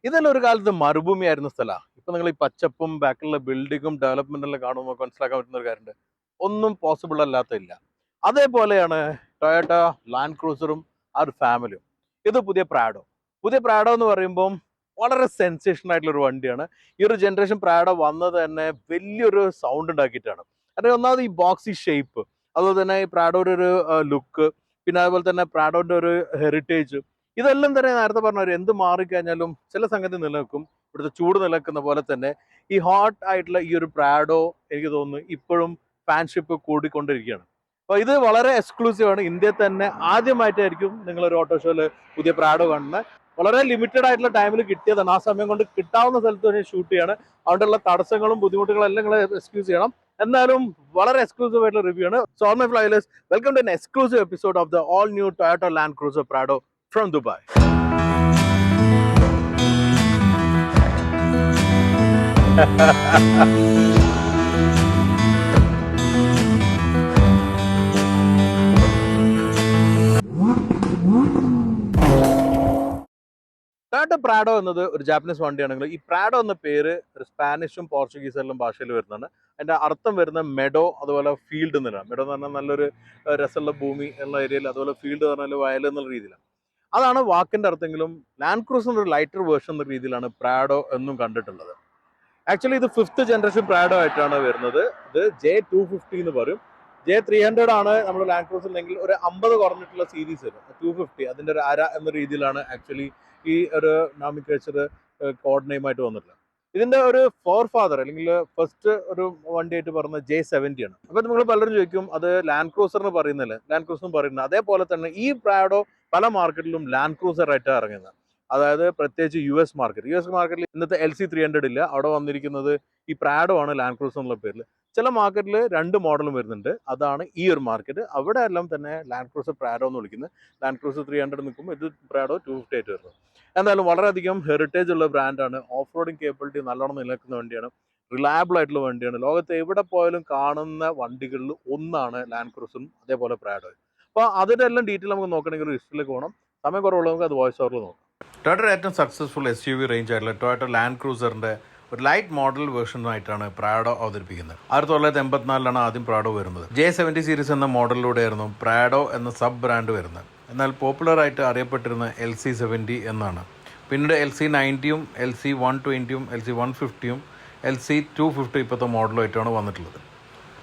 ഇതെല്ലാം ഒരു കാലത്ത് മരുഭൂമിയായിരുന്ന സ്ഥലമാണ്. ഇപ്പൊ നിങ്ങൾ ഈ പച്ചപ്പും ബാക്കിലുള്ള ബിൽഡിങ്ങും ഡെവലപ്മെന്റെല്ലാം കാണുമ്പോൾ മനസ്സിലാക്കാൻ പറ്റുന്ന ഒരു കാര്യമുണ്ട്. ഒന്നും പോസിബിൾ അല്ലാത്തില്ല. അതേപോലെയാണ് ടൊയോട്ട ലാൻഡ് ക്രൂസറും ആ ഒരു ഫാമിലിയും. ഇത് പുതിയ പ്രാഡോ എന്ന് പറയുമ്പോൾ വളരെ സെൻസേഷൻ ആയിട്ടുള്ള ഒരു വണ്ടിയാണ്. ഈ ഒരു ജനറേഷൻ പ്രാഡോ വന്നത് തന്നെ വലിയൊരു സൗണ്ട് ഉണ്ടാക്കിയിട്ടാണ്. അതിന് ഒന്നാമത് ഈ ബോക്സി ഷേപ്പ്, അതുപോലെ തന്നെ ഈ പ്രാഡോയുടെ ഒരു ലുക്ക്, പിന്നെ അതുപോലെ തന്നെ പ്രാഡോന്റെ ഒരു ഹെറിറ്റേജ്, ഇതെല്ലാം തന്നെ നേരത്തെ പറഞ്ഞ എന്ത് മാറിക്കഴിഞ്ഞാലും ചില സംഗതി നിലനിൽക്കും. ഇവിടുത്തെ ചൂട് നിലനിൽക്കുന്ന പോലെ തന്നെ ഈ ഹോട്ട് ആയിട്ടുള്ള ഈ ഒരു പ്രാഡോ എനിക്ക് തോന്നുന്നു ഇപ്പോഴും ഫാൻഷിപ്പ് കൂടിക്കൊണ്ടിരിക്കുകയാണ്. അപ്പൊ ഇത് വളരെ എക്സ്ക്ലൂസീവ് ആണ്. ഇന്ത്യയിൽ തന്നെ ആദ്യമായിട്ടായിരിക്കും നിങ്ങൾ ഒരു ഓട്ടോ ഷോയില് പുതിയ പ്രാഡോ കാണുന്നത്. വളരെ ലിമിറ്റഡ് ആയിട്ടുള്ള ടൈമിൽ കിട്ടിയതാണ്. ആ സമയം കൊണ്ട് കിട്ടാവുന്ന സ്ഥലത്ത് തന്നെ ഷൂട്ട് ചെയ്യാണ്. അതുകൊണ്ടുള്ള തടസ്സങ്ങളും ബുദ്ധിമുട്ടുകളും എല്ലാം നിങ്ങൾ എക്സ്ക്യൂസ് ചെയ്യണം. എന്നാലും വളരെ എക്സ്ക്ലൂസീവ് ആയിട്ടുള്ള റിവ്യൂ ആണ്. So all my flyers, welcome to an exclusive episode of the all new Toyota Land Cruiser Prado from Dubai. Toyota Prado എന്നത് ഒരു ജാപ്പനീസ് വണ്ടിയാണെങ്കിൽ ഈ പ്രാഡോ എന്ന പേര് ഒരു സ്പാനിഷും പോർച്ചുഗീസ് എല്ലാം ഭാഷയിൽ വരുന്നതാണ്. അതിന്റെ അർത്ഥം വരുന്ന മെഡോ, അതുപോലെ ഫീൽഡ് എന്നതാണ്. മെഡോ എന്ന് പറഞ്ഞാൽ നല്ലൊരു രസമുള്ള ഭൂമി എന്നുള്ള ഏരിയയിൽ, അതുപോലെ ഫീൽഡ് എന്ന് പറഞ്ഞാൽ വയൽ എന്നുള്ള രീതിയിലാണ്. അതാണ് വാക്കിന്റെ അർത്ഥമെങ്കിലും ലാൻഡ് ക്രൂസറിന്റെ ഒരു ലൈറ്റർ വേർഷൻ എന്ന രീതിയിലാണ് പ്രാഡോ എന്നും കണ്ടിട്ടുള്ളത്. ആക്ച്വലി ഇത് 5th ജനറേഷൻ പ്രാഡോ ആയിട്ടാണ് വരുന്നത്. ഇത് J250 എന്ന് പറയും. J300 ആണ് നമ്മുടെ ലാൻഡ് ക്രൂസറിലെങ്കിൽ ഒരു 50 കുറഞ്ഞിട്ടുള്ള സീരീസ് വരും. 250 അതിന്റെ ഒരു അര എന്ന രീതിയിലാണ് ആക്ച്വലി ഈ ഒരു നോമിക്ലേച്ചർ കോഡ് നെയിമായിട്ട് വന്നിട്ടുള്ളത്. ഇതിന്റെ ഒരു ഫോർ ഫാദർ അല്ലെങ്കിൽ ഫസ്റ്റ് ഒരു വണ്ടിയായിട്ട് പറഞ്ഞ J70 ആണ്. അപ്പൊ നിങ്ങൾ പലരും ചോദിക്കും അത് ലാൻഡ് ക്രൂസറിന് പറയുന്നില്ല, ലാൻഡ് ക്രൂസർ പറയുന്നത്. അതേപോലെ തന്നെ ഈ പ്രാഡോ പല മാർക്കറ്റിലും ലാൻഡ് ക്രൂസർ ആയിട്ടാണ് ഇറങ്ങുന്നത്. അതായത് പ്രത്യേകിച്ച് US മാർക്കറ്റിൽ ഇന്നത്തെ LC300 ഇല്ല. അവിടെ വന്നിരിക്കുന്നത് ഈ പ്രാഡോ ആണ് ലാൻഡ് ക്രൂസർ എന്നുള്ള പേരിൽ. ചില മാർക്കറ്റിൽ 2 മോഡലും വരുന്നുണ്ട്. അതാണ് ഈ ഒരു മാർക്കറ്റ്. അവിടെ എല്ലാം തന്നെ ലാൻഡ് ക്രൂസർ പ്രാഡോ എന്ന് വിളിക്കുന്നത്. ലാൻഡ് ക്രൂസർ 300 നിൽക്കുമ്പോൾ ഇത് പ്രാഡോ 250 ആയിട്ട് വരുന്നത്. എന്തായാലും വളരെയധികം ഹെറിറ്റേജ് ഉള്ള ബ്രാൻഡാണ്. ഓഫ് റോഡിങ് കേപ്പബിലിറ്റി നല്ലോണം നിലനിൽക്കുന്ന വണ്ടിയാണ്. റിലയബിൾ ആയിട്ടുള്ള വണ്ടിയാണ്. ലോകത്ത് എവിടെ പോയാലും കാണുന്ന വണ്ടികളിൽ ഒന്നാണ് ലാൻഡ് ക്രൂസറും അതേപോലെ പ്രാഡോയും. അപ്പോൾ അതിൻ്റെ എല്ലാം ഡീറ്റെയിൽ നമുക്ക് നോക്കണമെങ്കിൽ ഒരു ഹിസ്റ്ററിലേക്ക് പോകണം. സമയം കുറവുള്ളവർക്ക് അത് വോയിസ് ഓവറിൽ നോക്കാം. ടൊയോട്ടയുടെ ഏറ്റവും സക്സസ്ഫുൾ SUV റേഞ്ച് ആയിട്ടുള്ള ടൊയോട്ട ലാൻഡ് ക്രൂസറിന്റെ ഒരു ലൈറ്റ് മോഡൽ വേർഷനായിട്ടാണ് പ്രാഡോ അവതരിപ്പിക്കുന്നത്. 1984 ആദ്യം പ്രാഡോ വരുന്നത്. J70 സീരീസ് എന്ന മോഡലിലൂടെയായിരുന്നു പ്രാഡോ എന്ന സബ് ബ്രാൻഡ് വരുന്നത്. എന്നാൽ പോപ്പുലറായിട്ട് അറിയപ്പെട്ടിരുന്ന LC70 എന്നാണ്. പിന്നീട് LC90യും LC120യും LC150യും LC250 ഇപ്പോഴത്തെ മോഡലുമായിട്ടാണ് വന്നിട്ടുള്ളത്.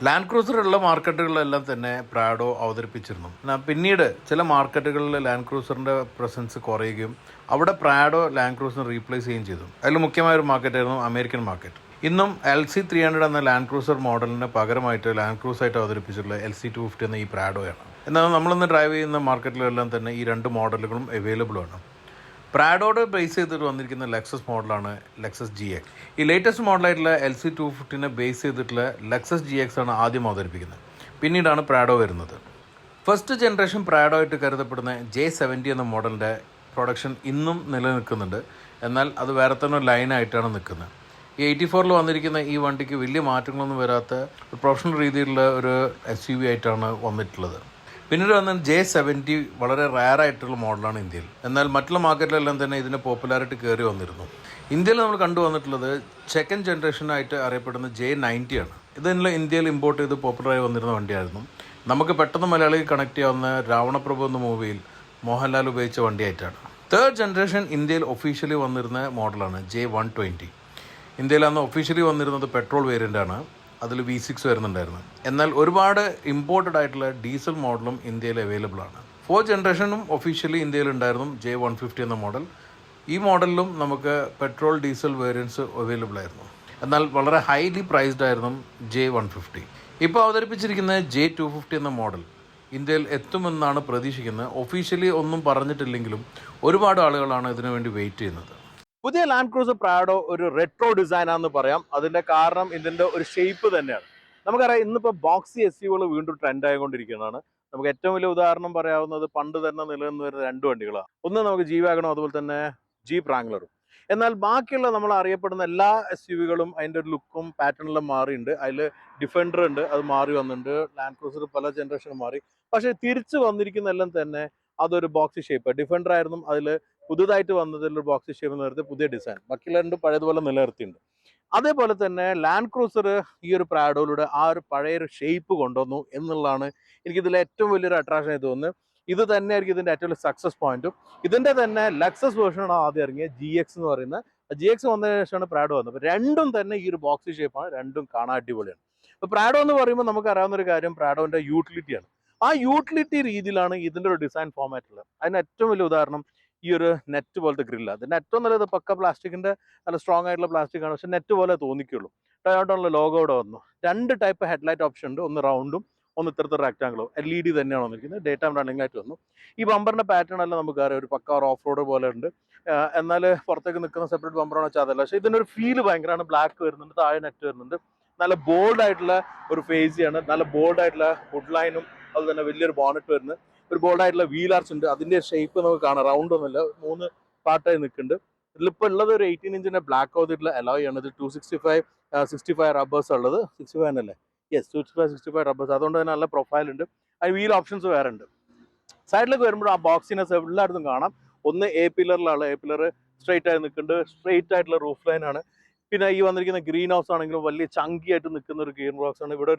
ലാൻഡ് ക്രൂസറുള്ള മാർക്കറ്റുകളിലെല്ലാം തന്നെ പ്രാഡോ അവതരിപ്പിച്ചിരുന്നു. പിന്നീട് ചില മാർക്കറ്റുകളിൽ ലാൻഡ് ക്രൂസറിൻ്റെ പ്രസൻസ് കുറയുകയും അവിടെ പ്രാഡോ ലാൻഡ് ക്രൂസറിനെ റീപ്ലേസ് ചെയ്യുകയും ചെയ്തു. അതിൽ മുഖ്യമായൊരു മാർക്കറ്റായിരുന്നു അമേരിക്കൻ മാർക്കറ്റ്. ഇന്നും LC300 എന്ന ലാൻഡ് ക്രൂസർ മോഡലിന് പകരമായിട്ട് ലാൻഡ് ക്രൂസായിട്ട് അവതരിപ്പിച്ചിട്ടുള്ള LC250 എന്ന ഈ പ്രാഡോയാണ്. എന്നാൽ നമ്മളിന്ന് ഡ്രൈവ് ചെയ്യുന്ന മാർക്കറ്റിലെല്ലാം തന്നെ ഈ 2 മോഡലുകളും അവൈലബിൾ ആണ്. പ്രാഡോയുടെ ബേസ് ചെയ്തിട്ട് വന്നിരിക്കുന്ന ലെക്സസ് മോഡലാണ് ലെക്സസ് GX. ഈ ലേറ്റസ്റ്റ് മോഡലായിട്ടുള്ള LC250നെ ബേസ് ചെയ്തിട്ടുള്ള ലെക്സസ് GX ആണ് ആദ്യം അവതരിപ്പിക്കുന്നത്. പിന്നീടാണ് പ്രാഡോ വരുന്നത്. ഫസ്റ്റ് ജനറേഷൻ പ്രാഡോ ആയിട്ട് കരുതപ്പെടുന്ന J70 എന്ന മോഡലിൻ്റെ പ്രൊഡക്ഷൻ ഇന്നും നിലനിൽക്കുന്നുണ്ട്. എന്നാൽ അത് വേറെ തന്നെ ലൈനായിട്ടാണ് നിൽക്കുന്നത്. ഈ 84 വന്നിരിക്കുന്ന ഈ വണ്ടിക്ക് വലിയ മാറ്റങ്ങളൊന്നും വരാത്ത പ്രൊഫഷണൽ രീതിയിലുള്ള ഒരു SUV ആയിട്ടാണ് വന്നിട്ടുള്ളത്. പിന്നീട് വന്ന J70 വളരെ റയറായിട്ടുള്ള മോഡലാണ് ഇന്ത്യയിൽ. എന്നാൽ മറ്റുള്ള മാർക്കറ്റിലെല്ലാം തന്നെ ഇതിൻ്റെ പോപ്പുലാരിറ്റി കയറി വന്നിരുന്നു. ഇന്ത്യയിൽ നമ്മൾ കണ്ടുവന്നിട്ടുള്ളത് സെക്കൻഡ് ജനറേഷനായിട്ട് അറിയപ്പെടുന്ന J90 ആണ്. ഇതിനുള്ള ഇന്ത്യയിൽ ഇമ്പോർട്ട് ചെയ്ത് പോപ്പുലറായി വന്നിരുന്ന വണ്ടിയായിരുന്നു. നമുക്ക് പെട്ടെന്ന് മലയാളികൾ കണക്ട് ചെയ്യാവുന്ന രാവണപ്രഭു എന്ന മൂവിയിൽ മോഹൻലാൽ ഉപയോഗിച്ച വണ്ടിയായിട്ടാണ്. തേർഡ് ജനറേഷൻ ഇന്ത്യയിൽ ഒഫീഷ്യലി വന്നിരുന്ന മോഡലാണ് J120. ഇന്ത്യയിൽ അന്ന് ഒഫീഷ്യലി വന്നിരുന്നത് പെട്രോൾ വേരിയൻ്റാണ്. അതിൽ V6 വരുന്നുണ്ടായിരുന്നു. എന്നാൽ ഒരുപാട് ഇമ്പോർട്ടഡ് ആയിട്ടുള്ള ഡീസൽ മോഡലും ഇന്ത്യയിൽ അവൈലബിൾ ആണ്. 4th ജനറേഷനും ഒഫീഷ്യലി ഇന്ത്യയിൽ ഉണ്ടായിരുന്നു J150 എന്ന മോഡൽ. ഈ മോഡലിലും നമുക്ക് പെട്രോൾ ഡീസൽ വേരിയൻസ് അവൈലബിൾ ആയിരുന്നു. എന്നാൽ വളരെ ഹൈലി പ്രൈസ്ഡ് ആയിരുന്നു J150. ഇപ്പോൾ അവതരിപ്പിച്ചിരിക്കുന്ന J250 എന്ന മോഡൽ ഇന്ത്യയിൽ എത്തുമെന്നാണ് പ്രതീക്ഷിക്കുന്നത്. ഒഫീഷ്യലി ഒന്നും പറഞ്ഞിട്ടില്ലെങ്കിലും ഒരുപാട് ആളുകളാണ് ഇതിനു വേണ്ടി വെയിറ്റ് ചെയ്യുന്നത്. പുതിയ ലാൻഡ് ക്രൂസർ പ്രാഡോ ഒരു റെട്രോ ഡിസൈനാണെന്ന് പറയാം. അതിന്റെ കാരണം ഇതിന്റെ ഒരു ഷേപ്പ് തന്നെയാണ്. നമുക്കറിയാം ഇന്നിപ്പോൾ ബോക്സി SUVകൾ വീണ്ടും ട്രെൻഡ് ആയിക്കൊണ്ടിരിക്കുന്നതാണ്. നമുക്ക് ഏറ്റവും വലിയ ഉദാഹരണം പറയാവുന്നത് പണ്ട് തന്നെ നിലനിന്ന് വരുന്ന 2 വണ്ടികളാണ്. ഒന്ന് നമുക്ക് G-Wagon, അതുപോലെ തന്നെ Jeep Wrangler. എന്നാൽ ബാക്കിയുള്ള നമ്മൾ അറിയപ്പെടുന്ന എല്ലാ SUVകളും അതിൻ്റെ ഒരു ലുക്കും പാറ്റേണെല്ലാം മാറിയിട്ടുണ്ട്. അതിൽ ഡിഫൻഡർ ഉണ്ട്, അത് മാറി വന്നിട്ടുണ്ട്. ലാൻഡ് ക്രൂസർ പല ജനറേഷനും മാറി. പക്ഷേ തിരിച്ചു വന്നിരിക്കുന്ന എല്ലാം തന്നെ അതൊരു ബോക്സി ഷേപ്പ്. ഡിഫൻഡർ ആയിരുന്നു അതിൽ പുതുതായിട്ട് വന്നതിലൊരു ബോക്സി ഷേപ്പ് നിർത്തി പുതിയ ഡിസൈൻ, ബാക്കിയുള്ള രണ്ടും പഴയതുപോലെ നിലനിർത്തിയിട്ടുണ്ട്. അതേപോലെ തന്നെ ലാൻഡ് ക്രൂസർ ഈ ഒരു പ്രാഡോയിലൂടെ ആ ഒരു പഴയൊരു ഷേപ്പ് കൊണ്ടുവന്നു എന്നുള്ളതാണ് എനിക്കിതിൽ ഏറ്റവും വലിയൊരു അട്രാക്ഷൻ ആയി തോന്നുന്നത്. ഇത് തന്നെയായിരിക്കും ഇതിൻ്റെ ഏറ്റവും വലിയ സക്സസ് പോയിന്റും. ഇതിൻ്റെ തന്നെ ലക്സസ് വേർഷനാണ് ആദ്യം ഇറങ്ങിയത് GX എന്ന് പറയുന്നത്. GX വന്നതിന് ശേഷമാണ് പ്രാഡോ വന്നത്. അപ്പോൾ രണ്ടും തന്നെ ഈ ഒരു ബോക്സി ഷേപ്പാണ്, രണ്ടും കാണാൻ അടിപൊളിയാണ്. അപ്പോൾ പ്രാഡോ എന്ന് പറയുമ്പോൾ നമുക്ക് അറിയാവുന്ന ഒരു കാര്യം പ്രാഡോൻ്റെ യൂട്ടിലിറ്റിയാണ്. ആ യൂട്ടിലിറ്റി രീതിയിലാണ് ഇതിൻ്റെ ഒരു ഡിസൈൻ ഫോമാറ്റ് ഉള്ളത്. അതിന് ഏറ്റവും വലിയ ഉദാഹരണം ഈ ഒരു നെറ്റ് പോലത്തെ ഗ്രില്ല്. അതിൻ്റെ ഏറ്റവും നല്ലത് പക്ക പ്ലാസ്റ്റിക്കിൻ്റെ നല്ല സ്ട്രോങ് ആയിട്ടുള്ള പ്ലാസ്റ്റിക് ആണ്, പക്ഷെ നെറ്റ് പോലെ തോന്നിക്കുള്ളൂ. ടൊയോട്ടയുള്ള ലോഗോ ഇവിടെ വന്നു. 2 ടൈപ്പ് ഹെഡ്ലൈറ്റ് ഓപ്ഷൻ ഉണ്ട്, ഒന്ന് റൗണ്ടും ഒന്ന് ഇത്തരത്തിൽ റെക്ടാംഗിളും. LED തന്നെയാണ് വന്നിരിക്കുന്നത്, ഡേ ടൈം റണ്ണിംഗ് ലൈറ്റ് വന്നു. ഈ ബമ്പറിൻ്റെ പാറ്റേൺ എല്ലാം നമുക്ക് അറിയാം, ഒരു പക്ക ഓഫ് റോഡ് പോലെ ഉണ്ട്. എന്നാൽ പുറത്തേക്ക് നിൽക്കുന്ന സെപ്പറേറ്റ് ബമ്പറാണോ വെച്ചാൽ അതല്ല, പക്ഷേ ഇതിനൊരു ഫീല് ഭയങ്കരമാണ്. ബ്ലാക്ക് വരുന്നുണ്ട്, താഴെ നെറ്റ് വരുന്നുണ്ട്. നല്ല ബോൾഡ് ആയിട്ടുള്ള ഒരു ഫേസിയാണ്, നല്ല ബോൾഡ് ആയിട്ടുള്ള വുഡ് ലൈനും അതുപോലെ തന്നെ വലിയൊരു ബോണറ്റ് വരുന്നത്. ഒരു ബോൾഡ് ആയിട്ടുള്ള വീൽ ആർച്ച് ഉണ്ട്, അതിന്റെ ഷേപ്പ് നമുക്ക് കാണാം, റൗണ്ട് ഒന്നുമില്ല, 3 പാർട്ടായി നിൽക്കുന്നുണ്ട്. ഇതിലിപ്പോൾ ഉള്ളത് ഒരു 18 ഇഞ്ചിന്റെ ബ്ലാക്ക് ഔട്ടിട്ടുള്ള അലോയ് ആണ്. ഇത് 265 റബ്ബേഴ്സ് ഉള്ളത്. 65 അല്ലേ? Yes, 265 rubbers. അതുകൊണ്ട് തന്നെ നല്ല പ്രൊഫൈൽ ഉണ്ട്. അതിന് വീൽ ഓപ്ഷൻസ് വേറെ ഉണ്ട്. സൈഡിലേക്ക് വരുമ്പോൾ ആ ബോക്സിനെസ് എല്ലായിടത്തും കാണാം. ഒന്ന് A പില്ലറിലാണ്, A പില്ലർ സ്ട്രെയിറ്റ് ആയി നിൽക്കുന്നുണ്ട്, സ്ട്രെയിറ്റ് ആയിട്ടുള്ള റൂഫ് ലൈൻ ആണ്. പിന്നെ ഈ വന്നിരിക്കുന്ന ഗ്രീൻ ഹൗസ് ആണെങ്കിലും വലിയ ചങ്കി ആയിട്ട് നിൽക്കുന്ന ഒരു ഗ്രീൻ ബോക്സ് ആണ്. ഇവിടെ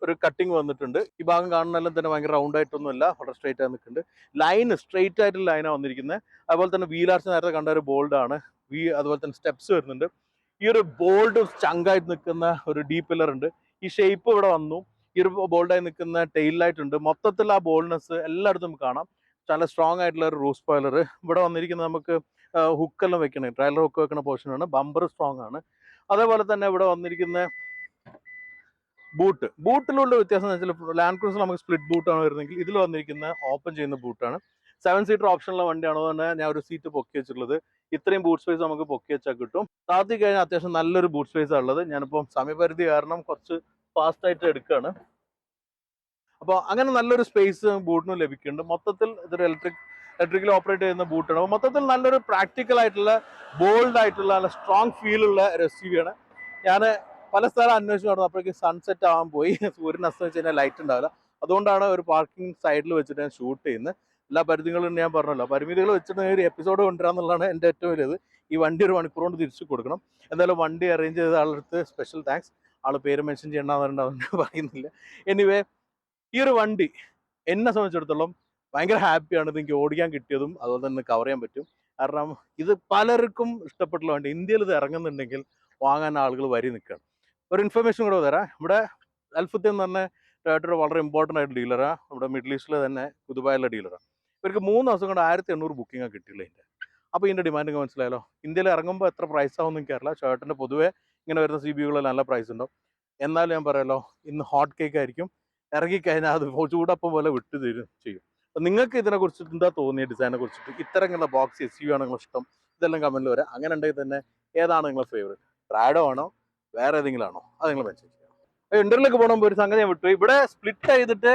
ഒരു കട്ടിങ് വന്നിട്ടുണ്ട്. ഈ ഭാഗം കാണുന്നതെല്ലാം തന്നെ ഭയങ്കര റൗണ്ട് ആയിട്ടൊന്നുമല്ല, വളരെ സ്ട്രെയിറ്റ് ആയി നിൽക്കുന്നുണ്ട്. ലൈൻ സ്ട്രെയിറ്റ് ആയിട്ടുള്ള ലൈനാണ് വന്നിരിക്കുന്നത്. അതുപോലെ തന്നെ വീലാർച്ച് നേരത്തെ കണ്ട ഒരു ബോൾഡ് ആണ്. അതുപോലെ തന്നെ സ്റ്റെപ്സ് വരുന്നുണ്ട്. ഈ ഒരു ബോൾഡ് ചങ്കായിട്ട് നിൽക്കുന്ന ഒരു ഡീ പില്ലർ ഉണ്ട്. ഈ ഷേപ്പ് ഇവിടെ വന്നു. ഈ ഒരു ബോൾഡായി നിൽക്കുന്ന ടെയിൽ ലൈറ്റ് ഉണ്ട്. മൊത്തത്തിൽ ആ ബോൾഡ്നെസ് എല്ലായിടത്തും കാണാം. നല്ല സ്ട്രോങ് ആയിട്ടുള്ള ഒരു റൂഫ് സ്പോയിലർ ഇവിടെ വന്നിരിക്കുന്നത്. നമുക്ക് ഹുക്കെല്ലാം വെക്കണേ, ട്രailer ഹുക്ക് വെക്കുന്ന പോർഷനാണ്. ബമ്പർ സ്ട്രോങ് ആണ്. അതേപോലെ തന്നെ ഇവിടെ വന്നിരിക്കുന്ന ബൂട്ടിലുള്ള വ്യത്യാസം എന്ന് വെച്ചാൽ ലാൻഡ് ക്രൂസർ നമുക്ക് സ്പ്ലിറ്റ് ബൂട്ടാണ് വരുന്നതെങ്കിൽ ഇതിൽ വന്നിരിക്കുന്ന ഓപ്പൺ ചെയ്യുന്ന ബൂട്ടാണ്. 7 സീറ്റർ ഓപ്ഷനുള്ള വണ്ടിയാണ്, അതുകൊണ്ട് ഞാൻ ഒരു സീറ്റ് പൊക്കി വെച്ചിട്ടുള്ളത്. ഇത്രയും ബൂട്ട് സ്പേസ് നമുക്ക് പൊക്കി വെച്ചാൽ കിട്ടും. താത്തി കഴിഞ്ഞാൽ അത്യാവശ്യം നല്ലൊരു ബൂട്ട് സ്പേസ് ആണ് ഉള്ളത്. ഞാനിപ്പം സമയപരിധി കാരണം കുറച്ച് ഫാസ്റ്റ് ആയിട്ട് എടുക്കുകയാണ്. അപ്പോൾ അങ്ങനെ നല്ലൊരു സ്പേസ് ബൂട്ടിന് ലഭിക്കുന്നുണ്ട്. മൊത്തത്തിൽ ഇതൊരു ഇലക്ട്രിക്കൽ ഓപ്പറേറ്റ് ചെയ്യുന്ന ബൂട്ടാണ്. അപ്പോൾ മൊത്തത്തിൽ നല്ലൊരു പ്രാക്ടിക്കൽ ആയിട്ടുള്ള ബോൾഡ് ആയിട്ടുള്ള നല്ല സ്ട്രോങ് ഫീലുള്ള ഒരു SUV ആണ്. ഞാൻ പല സ്ഥലം അന്വേഷിച്ച് നടന്നു, അപ്പോഴേക്കും സൺസെറ്റ് ആവാൻ പോയി. സൂര്യൻ അസ്തമിച്ച് കഴിഞ്ഞാൽ ലൈറ്റ് ഉണ്ടാവില്ല. അതുകൊണ്ടാണ് ഒരു പാർക്കിംഗ് സൈഡിൽ വെച്ചിട്ട് ഞാൻ ഷൂട്ട് ചെയ്യുന്നത്. എല്ലാ പരിധികളും ഞാൻ പറഞ്ഞല്ലോ, പരിമിതികൾ വെച്ചിട്ട് ഒരു എപ്പിസോഡ് കൊണ്ടുവരാന്നുള്ളതാണ് എൻ്റെ ഏറ്റവും വലിയത്. ഈ വണ്ടി ഒരു മണിക്കൂർ കൊണ്ട് തിരിച്ചു കൊടുക്കണം. എന്തായാലും വണ്ടി അറേഞ്ച് ചെയ്ത ആളടുത്ത് സ്പെഷ്യൽ താങ്ക്സ്. ആൾ പേര് മെൻഷൻ ചെയ്യണമെന്നുണ്ട്, അതുകൊണ്ട് പറയുന്നില്ല. എനിവേ, ഈ ഒരു വണ്ടി എന്നെ സംബന്ധിച്ചിടത്തോളം ഭയങ്കര ഹാപ്പിയാണ്. ഇത് എനിക്ക് ഓടിക്കാൻ കിട്ടിയതും അതുപോലെ തന്നെ കവർ ചെയ്യാൻ പറ്റും. കാരണം ഇത് പലർക്കും ഇഷ്ടപ്പെട്ടുള്ള വണ്ടി. ഇന്ത്യയിൽ ഇത് ഇറങ്ങുന്നുണ്ടെങ്കിൽ വാങ്ങാൻ ആളുകൾ വരി നിൽക്കുകയാണ്. ഒരു ഇൻഫർമേഷൻ കൂടെ തരാം. ഇവിടെ അൽഫുദ്ദീൻ എന്ന് പറഞ്ഞ ടൊയോട്ടയുടെ വളരെ ഇമ്പോർട്ടൻ്റ് ആയിട്ട് ഡീലറാണ്. നമ്മുടെ മിഡിൽ ഈസ്റ്റിലെ തന്നെ ദുബായിലെ ഡീലറാണ്. ഇവർക്ക് 3 ദിവസം കൊണ്ട് 1800 ബുക്കിംഗ് കിട്ടിയില്ല ഇതിൻ്റെ. അപ്പോൾ ഇതിൻ്റെ ഡിമാൻഡ് മനസ്സിലായല്ലോ. ഇന്ത്യയിൽ ഇറങ്ങുമ്പോൾ എത്ര പ്രൈസ് ആവുമെന്ന് എനിക്കറിയില്ല. ടൊയോട്ടൻ്റെ പൊതുവേ ഇങ്ങനെ വരുന്ന CBUകളിൽ നല്ല പ്രൈസ് ഉണ്ടാവും. എന്നാലും ഞാൻ പറയാമല്ലോ, ഇന്ന് ഹോട്ട് കേക്ക് ആയിരിക്കും. ഇറങ്ങിക്കഴിഞ്ഞാൽ അത് ചൂടപ്പം പോലെ വിട്ടു തരും ചെയ്യും. അപ്പം നിങ്ങൾക്ക് ഇതിനെക്കുറിച്ചിട്ട് എന്താ തോന്നിയ ഡിസൈനെ കുറിച്ചിട്ട്? ഇത്തരമുള്ള ബോക്സ് SUV ആണോ നിങ്ങൾ ഇഷ്ടം? ഇതെല്ലാം കമൻറ്റിൽ വരാം. അങ്ങനെ ഉണ്ടെങ്കിൽ തന്നെ ഏതാണ് നിങ്ങളുടെ ഫേവറേറ്റ്? പ്രാഡോ ആണോ വേറെ ഏതെങ്കിലും ആണോ? അത് നിങ്ങൾ മെൻഷൻ ചെയ്യാം. ഇന്റർവ്യൂലേക്ക് പോകണമെങ്കിൽ ഒരു സംഗതി ഞാൻ വിട്ടു. ഇവിടെ സ്പ്ലിറ്റ് ചെയ്തിട്ട്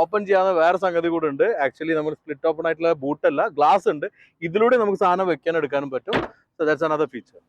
ഓപ്പൺ ചെയ്യാവുന്ന വേറെ സംഗതി കൂടെ ഉണ്ട്. ആക്ച്വലി നമ്മൾ സ്പ്ലിറ്റ് ഓപ്പൺ ആയിട്ടുള്ള ബൂട്ടല്ല, ഗ്ലാസ് ഉണ്ട്. ഇതിലൂടെ നമുക്ക് സാധനം വെക്കാൻ എടുക്കാനും പറ്റും. So that's another feature.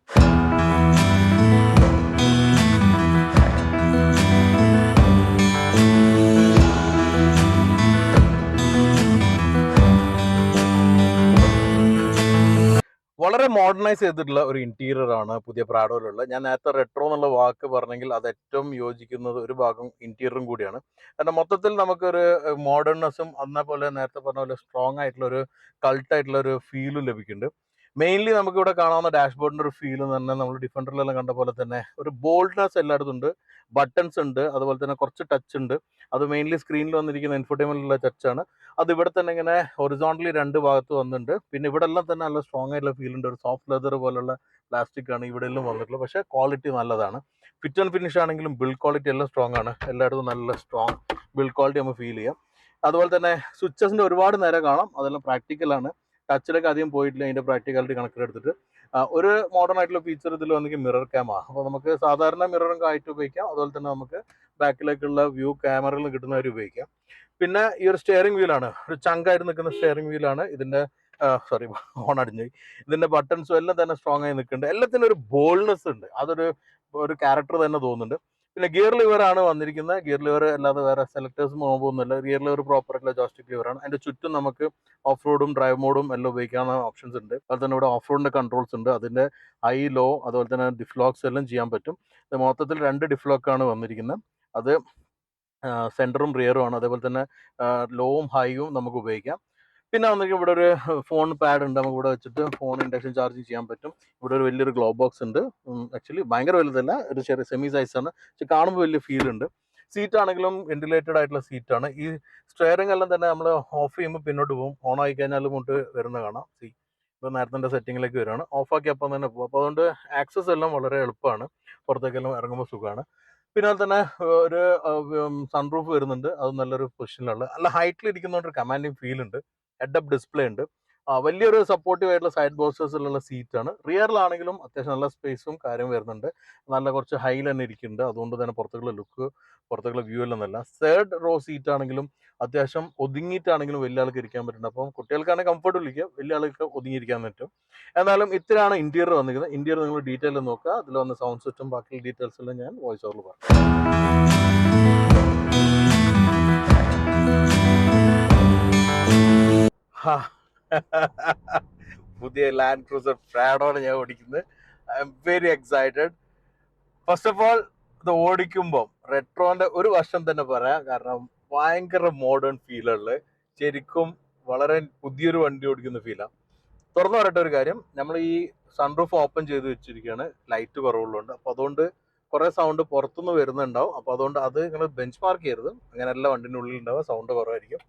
വളരെ മോഡേണൈസ് ചെയ്തിട്ടുള്ള ഒരു ഇന്റീരിയർ ആണ് പുതിയ പ്രാഡോയിലുള്ളത്. ഞാൻ നേരത്തെ റെട്രോ എന്നുള്ള വാക്ക് പറഞ്ഞെങ്കിൽ അത് ഏറ്റവും യോജിക്കുന്നത് ഒരു ഭാഗം ഇന്റീരിയറും കൂടിയാണ്. കാരണം മൊത്തത്തിൽ നമുക്കൊരു മോഡേൺനെസ്സും അതേപോലെ നേരത്തെ പറഞ്ഞ പോലെ സ്ട്രോങ് ആയിട്ടുള്ള ഒരു കൾട്ടായിട്ടുള്ള ഒരു ഫീലും ലഭിക്കുന്നുണ്ട്. മെയിൻലി നമുക്ക് ഇവിടെ കാണാവുന്ന ഡാഷ്ബോർഡിന്റെ ഒരു ഫീൽ എന്ന് പറഞ്ഞാൽ നമ്മൾ ഡിഫൻഡറിലെല്ലാം കണ്ട പോലെ തന്നെ ഒരു ബോൾഡ്നെസ് എല്ലായിടത്തും ഉണ്ട്. ബട്ടൺസ് ഉണ്ട്, അതുപോലെ തന്നെ കുറച്ച് ടച്ച് ഉണ്ട്. അത് മെയിൻലി സ്ക്രീനിൽ വന്നിരിക്കുന്ന ഇൻഫോർടൈൻമെന്റിലുള്ള ടച്ചാണ്. അത് ഇവിടെ തന്നെ ഇങ്ങനെ ഹൊറിസോണ്ടലി 2 ഭാഗത്ത് വന്നിട്ടുണ്ട്. പിന്നെ ഇവിടെ എല്ലാം തന്നെ നല്ല സ്ട്രോങ് ആയിട്ടുള്ള ഫീൽ ഉണ്ട്. ഒരു സോഫ്റ്റ് ലെതർ പോലുള്ള പ്ലാസ്റ്റിക് ആണ് ഇവിടെ എല്ലാം വന്നിട്ടുള്ളത്. പക്ഷേ ക്വാളിറ്റി നല്ലതാണ്. ഫിറ്റ് ആൻഡ് ഫിനിഷ് ആണെങ്കിലും ബിൽഡ് ക്വാളിറ്റി എല്ലാം സ്ട്രോങ് ആണ്. എല്ലായിടത്തും നല്ല സ്ട്രോങ് ബിൽഡ് ക്വാളിറ്റി നമുക്ക് ഫീൽ ചെയ്യാം. അതുപോലെ തന്നെ സ്വിച്ചസിന്റെ ഒരുപാട് നേരം കാണാം, അതെല്ലാം പ്രാക്ടിക്കലാണ്. ടച്ചിലൊക്കെ അധികം പോയിട്ടില്ല. അതിന്റെ പ്രാക്ടിക്കാലിറ്റി കണക്കിലെടുത്തിട്ട് ഒരു മോഡേൺ ആയിട്ടുള്ള ഫീച്ചർ ഇതിൽ വന്നെങ്കിൽ മിറർ ക്യാമറ. അപ്പോൾ നമുക്ക് സാധാരണ മിററും ആയിട്ട് ഉപയോഗിക്കാം. അതുപോലെ തന്നെ നമുക്ക് ബാക്കിലേക്കുള്ള വ്യൂ ക്യാമറയിൽ കിട്ടുന്നവർ ഉപയോഗിക്കാം. പിന്നെ ഈ ഒരു സ്റ്റിയറിംഗ് വീലാണ്, ഒരു ചങ്കായിട്ട് നിൽക്കുന്ന സ്റ്റിയറിംഗ് വീലാണ്. ഇതിന്റെ സോറി, ഹോൺ അടിഞ്ഞു. ഇതിന്റെ ബട്ടൺസും എല്ലാം തന്നെ സ്ട്രോങ് ആയി നിൽക്കുന്നുണ്ട്. എല്ലാത്തിനും ഒരു ബോൾഡ്നെസ് ഉണ്ട്. അതൊരു ക്യാരക്ടർ തന്നെ തോന്നുന്നുണ്ട്. പിന്നെ ഗിയർ ലിവർ ആണ് വന്നിരിക്കുന്നത്. ഗിയർ ലിവർ അല്ലാതെ വേറെ സെലക്ടേഴ്സ് പോകുന്നില്ല. ഗിയർ ലിവർ പ്രോപ്പർ ആയിട്ടുള്ള ജോയിസ്റ്റിക് ലിവർ ആണ്. അതിന്റെ ചുറ്റും നമുക്ക് ഓഫ് റോഡും ഡ്രൈവ് മോഡും എല്ലാം ഉപയോഗിക്കാവുന്ന ഓപ്ഷൻസ് ഉണ്ട്. അതുപോലെ തന്നെ ഇവിടെ ഓഫ് റോഡിന്റെ കൺട്രോൾസ് ഉണ്ട്. അതിന്റെ ഹൈ ലോ അതുപോലെ തന്നെ ഡിഫ്ലോക്സ് എല്ലാം ചെയ്യാൻ പറ്റും. മൊത്തത്തിൽ 2 ഡിഫ്ലോക്കാണ് വന്നിരിക്കുന്നത്. അത് സെൻറ്ററും റിയറും ആണ്. അതേപോലെ തന്നെ ലോവും ഹൈയും നമുക്ക് ഉപയോഗിക്കാം. പിന്നെ വന്നിട്ട് ഇവിടെ ഒരു ഫോൺ പാഡ് ഉണ്ട്. നമുക്ക് ഇവിടെ വെച്ചിട്ട് ഫോൺ ഇൻഡക്ഷൻ ചാർജിങ് ചെയ്യാൻ പറ്റും. ഇവിടെ ഒരു വലിയൊരു ഗ്ലോ ബോക്സ് ഉണ്ട്. ആക്ച്വലി ഭയങ്കര വലുതല്ല, ഒരു ചെറിയ സെമി സൈസ് ആണ്. പക്ഷെ കാണുമ്പോൾ വലിയ ഫീൽ ഉണ്ട്. സീറ്റ് ആണെങ്കിലും വെന്റിലേറ്റഡ് ആയിട്ടുള്ള സീറ്റാണ്. ഈ സ്റ്റെയറിംഗ് എല്ലാം തന്നെ നമ്മൾ ഓഫ് ചെയ്യുമ്പോൾ പിന്നോട്ട് പോകും. ഓൺ ആയി കഴിഞ്ഞാലും കൊണ്ട് വരുന്ന കാണാം. ഇപ്പോൾ നേരത്തെ സെറ്റിങ്ങിലേക്ക് വരികയാണ്. ഓഫാക്കി അപ്പം തന്നെ പോകും. അപ്പോൾ അതുകൊണ്ട് ആക്സസ് എല്ലാം വളരെ എളുപ്പമാണ്. പുറത്തേക്കെല്ലാം ഇറങ്ങുമ്പോൾ സുഖമാണ്. പിന്നെ അതുപോലെ തന്നെ ഒരു സൺറൂഫ് വരുന്നുണ്ട്. അത് നല്ലൊരു പൊസിഷനിലുള്ള നല്ല ഹൈറ്റിൽ ഇരിക്കുന്നതുകൊണ്ട് ഒരു കമാൻഡിങ് ഫീൽ ഉണ്ട്. ഹെഡ് അപ്പ് ഡിസ്പ്ലേ ഉണ്ട്. വലിയൊരു സപ്പോർട്ടീവ് ആയിട്ടുള്ള സൈഡ് ബോക്സസിലുള്ള സീറ്റാണ്. റിയറിലാണെങ്കിലും അത്യാവശ്യം നല്ല സ്പേസും കാര്യം വരുന്നുണ്ട്. നല്ല കുറച്ച് ഹൈയിൽ തന്നെ ഇരിക്കുന്നുണ്ട്. അതുകൊണ്ട് തന്നെ പുറത്തേക്കുള്ള ലുക്ക്, പുറത്തേക്കുള്ള വ്യൂ എല്ലാം നല്ല. തേർഡ് റോ സീറ്റ് ആണെങ്കിലും അത്യാവശ്യം ഒതുങ്ങിയിട്ടാണെങ്കിലും വലിയ ആൾക്ക് ഇരിക്കാൻ പറ്റുന്നുണ്ട്. അപ്പം കുട്ടികൾക്കാണെങ്കിൽ കംഫർട്ടബിൾ ഇരിക്കുക, വലിയ ആൾക്ക് ഒതുങ്ങിയിരിക്കാൻ പറ്റും. എന്നാലും ഇത്രയാണ് ഇന്റീരിയർ വന്നിരിക്കുന്നത്. ഇന്റീരിയർ നിങ്ങൾ ഡീറ്റെയിൽ നോക്കുക. അതിൽ വന്ന സൗണ്ട് സിസ്റ്റം ബാക്കി ഡീറ്റെയിൽസ് എല്ലാം ഞാൻ വോയിസ് ഓവറിൽ പറയാം. പുതിയ ലാൻഡ് ക്രൂസർ പ്രാഡോണ് ഞാൻ ഓടിക്കുന്നത്. I am very excited. First of all ഇത് ഓടിക്കുമ്പോൾ റെട്രോന്റെ ഒരു വർഷം തന്നെ പറയാം. കാരണം ഭയങ്കര മോഡേൺ ഫീലുള്ളത്, ശരിക്കും വളരെ പുതിയൊരു വണ്ടി ഓടിക്കുന്ന ഫീലാണ്. തുറന്നു പറയട്ടെ ഒരു കാര്യം, നമ്മൾ ഈ സൺറൂഫ് ഓപ്പൺ ചെയ്ത് വെച്ചിരിക്കുകയാണ്. ലൈറ്റ് കുറവുള്ളതുകൊണ്ട്. അപ്പോൾ അതുകൊണ്ട് കുറെ സൗണ്ട് പുറത്തുനിന്ന് വരുന്നുണ്ടാവും. അപ്പോൾ അതുകൊണ്ട് അത് നിങ്ങൾ ബെഞ്ച് മാർക്ക് ചെയ്യരുത്. അങ്ങനെയല്ല വണ്ടിൻ്റെ ഉള്ളിൽ ഉണ്ടാവുക, സൗണ്ട് കുറവായിരിക്കും.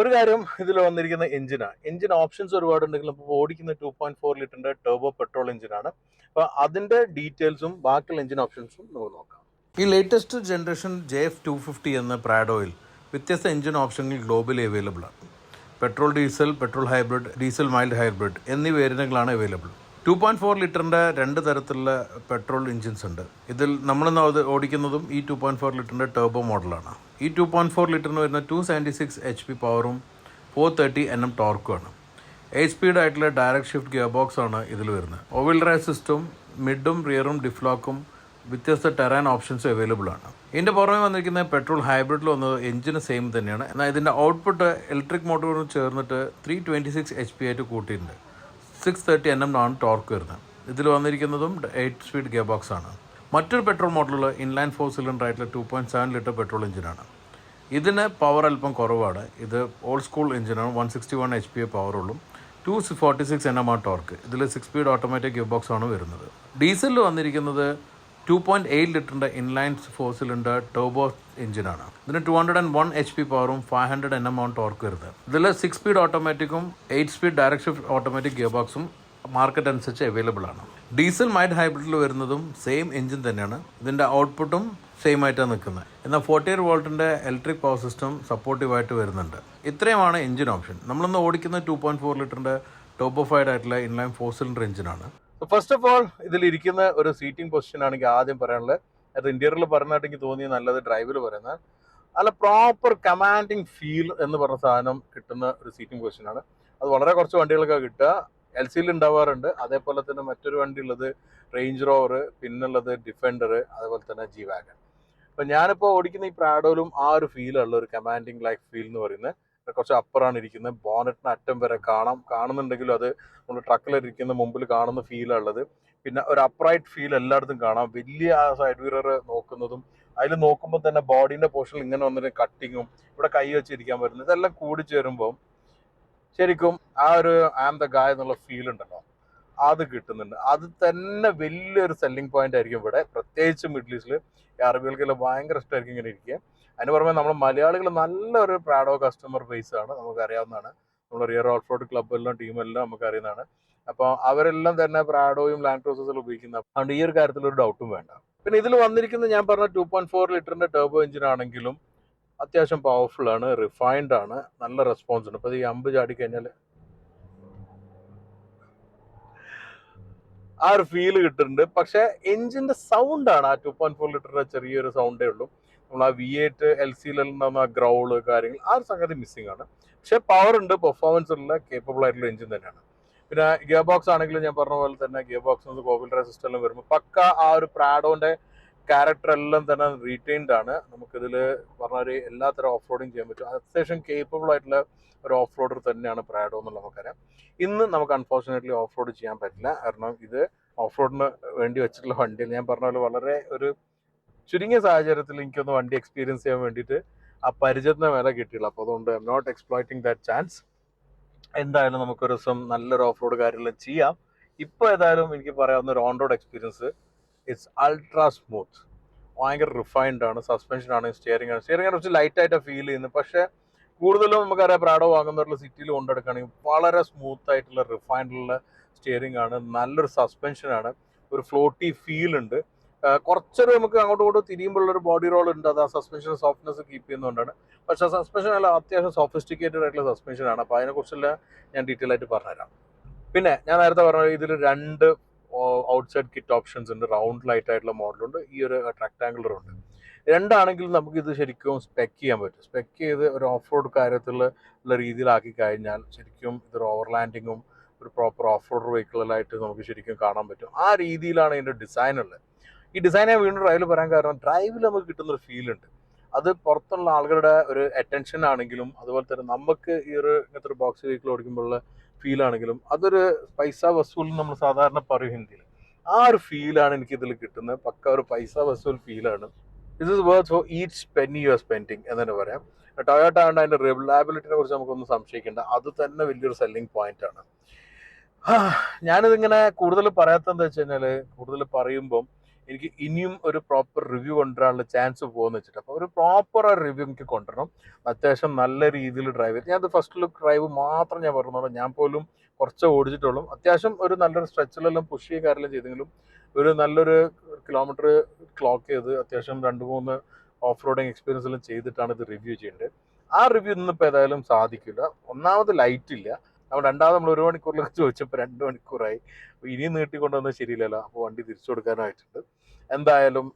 ഒരു കാര്യം, ഇതിൽ വന്നിരിക്കുന്ന എഞ്ചിനാണ്. എഞ്ചിൻ ഓപ്ഷൻസ് ഒരുപാടുണ്ടെങ്കിലും ഇപ്പോൾ ഓടിക്കുന്ന 2.4 ലിറ്ററിന്റെ ടർബോ പെട്രോൾ എഞ്ചിനാണ്. അപ്പോൾ അതിന്റെ ഡീറ്റെയിൽസും ബാക്കിയുള്ള എഞ്ചിൻ ഓപ്ഷൻസും നമുക്ക് നോക്കാം. ഈ ലേറ്റസ്റ്റ് ജനറേഷൻ JF250 എന്ന പ്രാഡോയിൽ വ്യത്യസ്ത എഞ്ചിൻ ഓപ്ഷനുകൾ ഗ്ലോബലി അവൈലബിൾ ആണ്. Petrol diesel, petrol hybrid, diesel mild hybrid എന്നീ വേരിയന്റുകളാണ് അവൈലബിൾ. 2.4 ലിറ്ററിന്റെ 2 തരത്തിലുള്ള പെട്രോൾ എഞ്ചിൻസ് ഉണ്ട്. ഇതിൽ നമ്മൾ ഓടിക്കുന്നതും ഈ 2.4 ലിറ്ററിന്റെ ടർബോ മോഡലാണ്. ഈ 2.4 ലിറ്ററിന് വരുന്ന 276 HP പവറും 430 Nm ടോർക്കുമാണ്. 8 സ്പീഡ് ആയിട്ടുള്ള ഡയറക്ട് ഷിഫ്റ്റ് ഗിയർ ബോക്സ് ആണ് ഇതിൽ വരുന്നത്. ഓവിൽ ഡ്രൈവ് സിസ്റ്റം, മിഡും റിയറും ഡിഫ്ലോക്കും വ്യത്യസ്ത ടെറാൻ ഓപ്ഷൻസ് അവൈലബിൾ ആണ്. ഇതിന്റെ പുറമെ വന്നിരിക്കുന്ന പെട്രോൾ ഹൈബ്രിഡിൽ വന്നത് എഞ്ചിന് സെയിം തന്നെയാണ്. എന്നാൽ ഇതിന്റെ ഔട്ട്പുട്ട് ഇലക്ട്രിക് മോട്ടോറും ചേർന്നിട്ട് 326 HP ആയിട്ട് കൂട്ടിയിട്ടുണ്ട്. 630 Nm ആണ് ടോർക്ക് വരുന്നത്. ഇതിൽ വന്നിരിക്കുന്നതും 8 സ്പീഡ് ഗിയർ ബോക്സ് ആണ്. മറ്റൊരു പെട്രോൾ മോഡലുള്ള ഇൻലൈൻ 4 സിലിണ്ടർ ആയിട്ടുള്ള 2.7 ലിറ്റർ പെട്രോൾ എഞ്ചിനാണ്. ഇതിന് പവർ അല്പം കുറവാണ്. ഇത് ഓൾഡ് സ്കൂൾ എഞ്ചിനാണ്. 161 HP പവറുള്ളൂ. 246 Nm torque. ഇതിൽ 6 സ്പീഡ് ഓട്ടോമാറ്റിക് ഗിയർ ബോക്സ് ആണ് വരുന്നത്. ഡീസലിൽ വന്നിരിക്കുന്നത് 2.8 ലിറ്ററിൻ്റെ ഇൻലൈൻ 4 സിലിണ്ടർ ടർബോ എഞ്ചിനാണ്. ഇതിന് 201 HP പവറും 500 Nm ടോർക്ക് വരുന്നത്. ഇതിൽ 6 സ്പീഡ് ഓട്ടോമാറ്റിക്കും 8 speed direct shift automatic gear ബോക്സും മാർക്കറ്റ് അനുസരിച്ച് അവൈലബിൾ ആണ്. ഡീസൽ മൈൽഡ് ഹൈബ്രിഡിൽ വരുന്നതും സെയിം എഞ്ചിൻ തന്നെയാണ്. ഇതിൻ്റെ ഔട്ട്പുട്ടും സെയിം ആയിട്ടാണ് നിൽക്കുന്നത്. എന്നാൽ 48 വോൾട്ടിൻ്റെ ഇലക്ട്രിക് പവർ സിസ്റ്റം സപ്പോർട്ടീവായിട്ട് വരുന്നുണ്ട്. ഇത്രയുമാണ് എഞ്ചിൻ ഓപ്ഷൻ. നമ്മളൊന്ന് ഓടിക്കുന്ന 2.4 ലിറ്ററിൻ്റെ ടോപ്പോഫൈഡ് ആയിട്ടുള്ള ഇൻലൈൻ 4 സിലിണ്ടർ എഞ്ചിനാണ്. ഫസ്റ്റ് ഓഫ് ഓൾ ഇതിൽ ഇരിക്കുന്ന ഒരു സീറ്റിംഗ് പൊസിഷൻ ആണെങ്കിൽ ആദ്യം പറയാനുള്ളത്, അത് ഇന്റീരിയറിൽ പറഞ്ഞിട്ട് എനിക്ക് തോന്നിയ നല്ലത് ഡ്രൈവിൽ പറയുന്നത് നല്ല പ്രോപ്പർ കമാൻഡിങ് ഫീൽ എന്ന് പറഞ്ഞ സാധനം കിട്ടുന്ന ഒരു സീറ്റിംഗ് പൊസിഷനാണ്. അത് വളരെ കുറച്ച് വണ്ടികൾക്കാണ് കിട്ടുക. LCയിൽ ഉണ്ടാവാറുണ്ട്. അതേപോലെ തന്നെ മറ്റൊരു വണ്ടി ഉള്ളത് റേഞ്ച് റോവർ, പിന്നുള്ളത് ഡിഫൻഡർ, അതേപോലെ തന്നെ ജി വാഗൺ. അപ്പം ഞാനിപ്പോൾ ഓടിക്കുന്ന ഈ പ്രാഡോയിലും ആ ഒരു ഫീലുള്ള ഒരു കമാൻഡിങ് ലൈക്ക് ഫീൽ എന്ന് പറയുന്നത്. കുറച്ച് അപ്പറാണ് ഇരിക്കുന്നത്. ബോണറ്റിന് അറ്റം വരെ കാണുന്നുണ്ടെങ്കിലും അത് നമ്മൾ ട്രക്കിലിരിക്കുന്ന മുമ്പിൽ കാണുന്ന ഫീലുള്ളത്. പിന്നെ ഒരു അപ്രൈറ്റ് ഫീൽ എല്ലായിടത്തും കാണാം. വലിയ ആ സൈഡ് മിറർ നോക്കുന്നതും അതിൽ നോക്കുമ്പോൾ തന്നെ ബോഡീൻ്റെ പോർഷനിൽ ഇങ്ങനെ വന്നിട്ട് കട്ടിങ്ങും ഇവിടെ കൈ വെച്ചിരിക്കാൻ പറ്റുന്നത് ഇതെല്ലാം കൂടി ചേരുമ്പോൾ ശരിക്കും ആ ഒരു ആം ദ ഗായ് എന്നുള്ള ഫീൽ ഉണ്ടല്ലോ, അത് കിട്ടുന്നുണ്ട്. അത് തന്നെ വലിയൊരു സെല്ലിംഗ് പോയിന്റ് ആയിരിക്കും ഇവിടെ, പ്രത്യേകിച്ച് മിഡിൽ ഈസ്റ്റിൽ. ഈ അറബികൾക്കെല്ലാം ഭയങ്കര ഇഷ്ടമായിരിക്കും ഇങ്ങനെ ഇരിക്കുക. അതിന് പുറമെ നമ്മൾ മലയാളികൾ നല്ലൊരു പ്രാഡോ കസ്റ്റമർ ബേസ് ആണ്, നമുക്കറിയാവുന്നതാണ്. നമ്മൾ റിയർ ഓഫ് റോഡ് ക്ലബ്ബെല്ലാം ടീമെല്ലാം നമുക്കറിയുന്നതാണ്. അപ്പോൾ അവരെല്ലാം തന്നെ പ്രാഡോയും ലാൻഡ് ക്രൂസേഴ്സിലും ഉപയോഗിക്കുന്ന, അതുകൊണ്ട് ഈ ഒരു കാര്യത്തിൽ ഒരു ഡൗട്ടും വേണ്ട. പിന്നെ ഇതിൽ വന്നിരിക്കുന്നത് ഞാൻ പറഞ്ഞ 2.4 ലിറ്ററിന്റെ ടർബോ എഞ്ചിൻ ആണെങ്കിലും അത്യാവശ്യം പവർഫുൾ ആണ്, റിഫൈൻഡ് ആണ്, നല്ല റെസ്പോൺസ് ഉണ്ട്. അപ്പോൾ ഈ അമ്പ് ചാടിക്കഴിഞ്ഞാൽ ആ ഒരു ഫീല് കിട്ടുന്നുണ്ട്. പക്ഷെ എഞ്ചിന്റെ സൗണ്ട് ആണ് ആ 2.4 ലിറ്ററിന്റെ ചെറിയൊരു സൗണ്ടേ ഉള്ളൂ. നമ്മൾ ആ V8 LCയിലുണ്ടാകുന്ന ആ ഗ്രൗള് കാര്യങ്ങൾ ആ ഒരു സംഗതി മിസ്സിംഗ് ആണ്. പക്ഷെ പവർ ഉണ്ട്, പെർഫോമൻസ് ഉള്ള കേപ്പബിൾ ആയിട്ടുള്ള എഞ്ചിൻ തന്നെയാണ്. പിന്നെ ഗിയർ ബോക്സ് ആണെങ്കിലും ഞാൻ പറഞ്ഞ പോലെ തന്നെ ഗിയർ ബോക്സ് കോവിൽ ഡ്രൈവ് സിസ്റ്റം വരുമ്പോൾ പക്ക ആ ഒരു പ്രാഡോന്റെ ക്യാരക്ടർ എല്ലാം തന്നെ റീറ്റെയിൻഡ് ആണ്. നമുക്കിതിൽ പറഞ്ഞാൽ എല്ലാത്തരം ഓഫ് റോഡിങ് ചെയ്യാൻ പറ്റും. അത്യാവശ്യം കേപ്പബിൾ ആയിട്ടുള്ള ഒരു ഓഫ് റോഡർ തന്നെയാണ് പ്രാഡോ എന്നുള്ളത് നമുക്കറിയാം. ഇന്ന് നമുക്ക് അൺഫോർച്ചുനേറ്റ്ലി ഓഫ് റോഡ് ചെയ്യാൻ പറ്റില്ല. കാരണം ഇത് ഓഫ് റോഡിന് വേണ്ടി വെച്ചിട്ടുള്ള വണ്ടിയിൽ ഞാൻ പറഞ്ഞ പോലെ വളരെ ഒരു ചുരുങ്ങിയ സാഹചര്യത്തിൽ എനിക്കൊന്ന് വണ്ടി എക്സ്പീരിയൻസ് ചെയ്യാൻ വേണ്ടിയിട്ട് ആ പരിചയത്തിന് വില കിട്ടിയില്ല. അപ്പോൾ അതുകൊണ്ട് I am not exploiting that chance. എന്തായാലും നമുക്കൊരു ദിവസം നല്ലൊരു ഓഫ് റോഡ് കാര്യമെല്ലാം ചെയ്യാം. ഇപ്പോൾ ഏതായാലും എനിക്ക് പറയാവുന്ന ഒരു on road experience it's ultra smooth. ഭയങ്കര റിഫൈൻഡ് ആണ്. സസ്പെൻഷൻ ആണ്, സ്റ്റിയറിംഗ് ആണ്. സ്റ്റിയറിംഗ് കുറച്ച് ലൈറ്റ് ആയിട്ട് ഫീൽ ചെയ്യുന്നത്. പക്ഷേ കൂടുതലും നമുക്കറിയാം പ്രാഡോ വാങ്ങുന്നവരുള്ള സിറ്റിയിൽ കൊണ്ടെടുക്കുകയാണെങ്കിൽ വളരെ സ്മൂത്ത് ആയിട്ടുള്ള റിഫൈൻഡുള്ള സ്റ്റിയറിംഗ് ആണ്. നല്ലൊരു സസ്പെൻഷൻ ആണ്. ഒരു ഫ്ലോട്ടി ഫീൽ ഉണ്ട്. കുറച്ചൊരു നമുക്ക് അങ്ങോട്ടും ഇങ്ങോട്ടും തിരിയുമ്പോഴുള്ളൊരു ബോഡി റോൾ ഉണ്ട്. അത് ആ സസ്പെൻഷൻ സോഫ്റ്റ്നെസ് കീപ്പ് ചെയ്യുന്നതുകൊണ്ടാണ്. പക്ഷേ സസ്പെൻഷൻ അല്ല, അത്യാവശ്യം സോഫിസ്റ്റിക്കേറ്റഡ് ആയിട്ടുള്ള സസ്പെൻഷൻ ആണ്. അപ്പോൾ അതിനെക്കുറിച്ചെല്ലാം ഞാൻ ഡീറ്റെയിൽ ആയിട്ട് പറഞ്ഞുതരാം. പിന്നെ ഞാൻ നേരത്തെ പറഞ്ഞ ഇതിൽ 2 ഔട്ട്സൈഡ് കിറ്റ് ഓപ്ഷൻസ് ഉണ്ട്. റൗണ്ട് ലൈറ്റ് ആയിട്ടുള്ള മോഡലുണ്ട്, ഈ ഒരു റെക്ടാങ്കുലർ ഉണ്ട്. രണ്ടാണെങ്കിലും നമുക്ക് ഇത് ശരിക്കും സ്പെക്ക് ചെയ്യാൻ പറ്റും. സ്പെക്ക് ചെയ്ത് ഒരു ഓഫ് റോഡ് കാര്യത്തിലുള്ള രീതിയിലാക്കി കഴിഞ്ഞാൽ ശരിക്കും ഇതൊരു ഓവർലാൻഡിങ്ങും ഒരു പ്രോപ്പർ ഓഫ് റോഡ് വെഹിക്കിളായിട്ട് നമുക്ക് ശരിക്കും കാണാൻ പറ്റും. ആ രീതിയിലാണ് ഇതിൻ്റെ ഡിസൈൻ ഉള്ളത്. ഈ ഡിസൈൻ ഞാൻ വീണ്ടും ഡ്രൈവിൽ പറയാൻ കാരണം ഡ്രൈവിൽ നമുക്ക് കിട്ടുന്നൊരു ഫീൽ ഉണ്ട്. അത് പുറത്തുള്ള ആളുകളുടെ ഒരു അറ്റൻഷൻ ആണെങ്കിലും അതുപോലെ തന്നെ നമുക്ക് ഈ ഒരു ഇങ്ങനത്തെ ഒരു ബോക്സ് വെഹിക്കിൾ ഓടിക്കുമ്പോഴുള്ള ഫീൽ ആണെങ്കിലും അതൊരു പൈസ വസൂൽ നമ്മൾ സാധാരണ പറയും ഹിന്ദിയിൽ. ആ ഒരു ഫീലാണ് എനിക്ക് ഇതിൽ കിട്ടുന്നത്. പക്ക ഒരു പൈസ വസൂൽ ഫീലാണ്. This is worth for each Penny you are spending എന്ന് തന്നെ പറയാം. ടൊയോട്ട ആയതുകൊണ്ട് അതിൻ്റെ റിലയബിലിറ്റിനെ കുറിച്ച് നമുക്കൊന്നും സംശയിക്കേണ്ട. അത് തന്നെ വലിയൊരു സെല്ലിംഗ് പോയിന്റ് ആണ്. ഞാനിതിങ്ങനെ കൂടുതൽ പറയാത്തതെന്താ വെച്ച് കഴിഞ്ഞാൽ, കൂടുതൽ പറയുമ്പം എനിക്ക് ഇനിയും ഒരു പ്രോപ്പർ റിവ്യൂ കൊണ്ടുവരാനുള്ള ചാൻസ് പോകുമെന്ന് വെച്ചിട്ട്. അപ്പോൾ ഒരു പ്രോപ്പർ റിവ്യൂ എനിക്ക് കൊണ്ടുവരണം. അത്യാവശ്യം നല്ല രീതിയിൽ ഡ്രൈവ് ചെയ്ത് ഞാൻ ഫസ്റ്റ് ലുക്ക് ഡ്രൈവ് മാത്രം ഞാൻ പറഞ്ഞോളൂ. ഞാൻ പോലും കുറച്ച് ഓടിച്ചിട്ടുള്ളൂ. അത്യാവശ്യം ഒരു നല്ലൊരു സ്ട്രെച്ചിലെല്ലാം പുഷ് ചെയ്യുക കാര്യമെല്ലാം ചെയ്തെങ്കിലും ഒരു നല്ലൊരു കിലോമീറ്റർ ക്ലോക്ക് ചെയ്ത് അത്യാവശ്യം 2-3 ഓഫ് റോഡിങ് എക്സ്പീരിയൻസ് എല്ലാം ചെയ്തിട്ടാണ് ഇത് റിവ്യൂ ചെയ്യേണ്ടത്. ആ റിവ്യൂ ഇന്നിപ്പോൾ ഏതായാലും സാധിക്കില്ല. ഒന്നാമത് ലൈറ്റ് ഇല്ല. നമ്മൾ രണ്ടാമത് നമ്മൾ 1 മണിക്കൂറിലൊക്കെ ചോദിച്ചപ്പോൾ 2 മണിക്കൂറായി. ഇനിയും നീട്ടിക്കൊണ്ടുവന്നത് ശരിയില്ലല്ലോ. അപ്പോൾ വണ്ടി തിരിച്ചു കൊടുക്കാനായിട്ടുണ്ട്. എന്തായാലും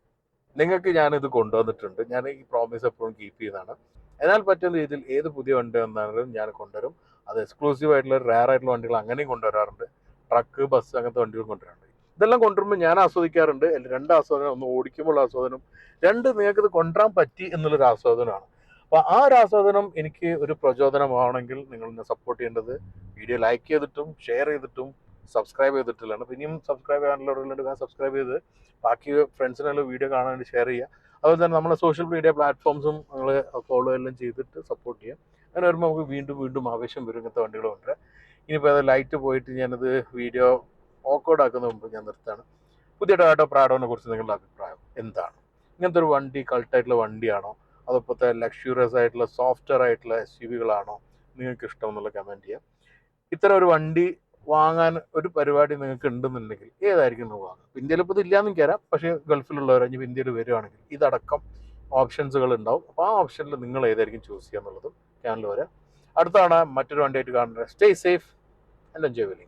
നിങ്ങൾക്ക് ഞാനിത് കൊണ്ടുവന്നിട്ടുണ്ട്. ഞാൻ ഈ പ്രോമിസ് എപ്പോഴും കീപ്പ് ചെയ്യുന്നതാണ്. എന്നാൽ പറ്റുന്ന രീതിയിൽ ഏത് പുതിയ വണ്ടി വന്നാലും ഞാൻ കൊണ്ടുവരും. അത് എക്സ്ക്ലൂസീവ് ആയിട്ടുള്ള റെയർ ആയിട്ടുള്ള വണ്ടികൾ അങ്ങനെയും കൊണ്ടുവരാറുണ്ട്. ട്രക്ക്, ബസ് അങ്ങനത്തെ വണ്ടികൾ കൊണ്ടുവരാറുണ്ട്. ഇതെല്ലാം കൊണ്ടുവരുമ്പോൾ ഞാൻ ആസ്വദിക്കാറുണ്ട്. 2 ആസ്വാദനം, ഒന്ന് ഓടിക്കുമ്പോൾ ആസ്വാദനം, 2 നിങ്ങൾക്കിത് കൊണ്ടുവരാൻ പറ്റി എന്നുള്ളൊരു ആസ്വാദനമാണ്. അപ്പോൾ ആ ഒരു ആസ്വാദനം എനിക്ക് ഒരു പ്രചോദനമാണെങ്കിൽ നിങ്ങൾ എന്നെ സപ്പോർട്ട് ചെയ്യേണ്ടത് വീഡിയോ ലൈക്ക് ചെയ്തിട്ടും ഷെയർ ചെയ്തിട്ടും സബ്സ്ക്രൈബ് ചെയ്തിട്ടില്ലാണ്. അപ്പോൾ ഇനിയും സബ്സ്ക്രൈബ് ചെയ്യാനുള്ളവരുണ്ട്, സബ്സ്ക്രൈബ് ചെയ്ത് ബാക്കി ഫ്രണ്ട്സിനെല്ലാം വീഡിയോ കാണാൻ വേണ്ടി ഷെയർ ചെയ്യുക. അതുപോലെ തന്നെ നമ്മളെ സോഷ്യൽ മീഡിയ പ്ലാറ്റ്ഫോംസും നിങ്ങൾ ഫോളോ എല്ലാം ചെയ്തിട്ട് സപ്പോർട്ട് ചെയ്യുക. അങ്ങനെ വരുമ്പോൾ നമുക്ക് വീണ്ടും വീണ്ടും ആവശ്യം വരും ഇങ്ങനത്തെ വണ്ടികളുണ്ട്. ഇനിയിപ്പോൾ അത് ലൈറ്റ് പോയിട്ട് ഞാനത് വീഡിയോ ഓക്കോഡ് ആക്കുന്ന മുമ്പ് ഞാൻ നിർത്താണ്. പുതിയ ടൊയോട്ട പ്രാഡോനെ കുറിച്ച് നിങ്ങളുടെ അഭിപ്രായം എന്താണ്? ഇങ്ങനത്തെ ഒരു വണ്ടി കൾട്ടായിട്ടുള്ള വണ്ടിയാണോ, അതപ്പോഴത്തെ ലക്ഷൂറിയസ് ആയിട്ടുള്ള സോഫ്റ്റ്വെയർ ആയിട്ടുള്ള SUV-കളാണോ നിങ്ങൾക്ക് ഇഷ്ടം എന്നുള്ള കമൻറ്റ് ചെയ്യാം. ഇത്തരം ഒരു വണ്ടി വാങ്ങാൻ ഒരു പരിപാടി നിങ്ങൾക്ക് ഉണ്ടെന്നുണ്ടെങ്കിൽ ഏതായിരിക്കും നിങ്ങൾ വാങ്ങുക? ഇന്ത്യയിൽ ഇപ്പോൾ ഇതില്ലാന്ന് എനിക്കറിയാം. പക്ഷേ ഗൾഫിലുള്ളവർ ഇനി ഇന്ത്യയിൽ വരുവാണെങ്കിൽ ഇതടക്കം ഓപ്ഷൻസുകൾ ഉണ്ടാവും. അപ്പോൾ ആ ഓപ്ഷനിൽ നിങ്ങൾ ഏതായിരിക്കും ചൂസ് ചെയ്യുക എന്നുള്ളതും ചാനൽ വരെ. അടുത്താണ് മറ്റൊരു വണ്ടിയായിട്ട് കാണുന്നത്. Stay safe and enjoy.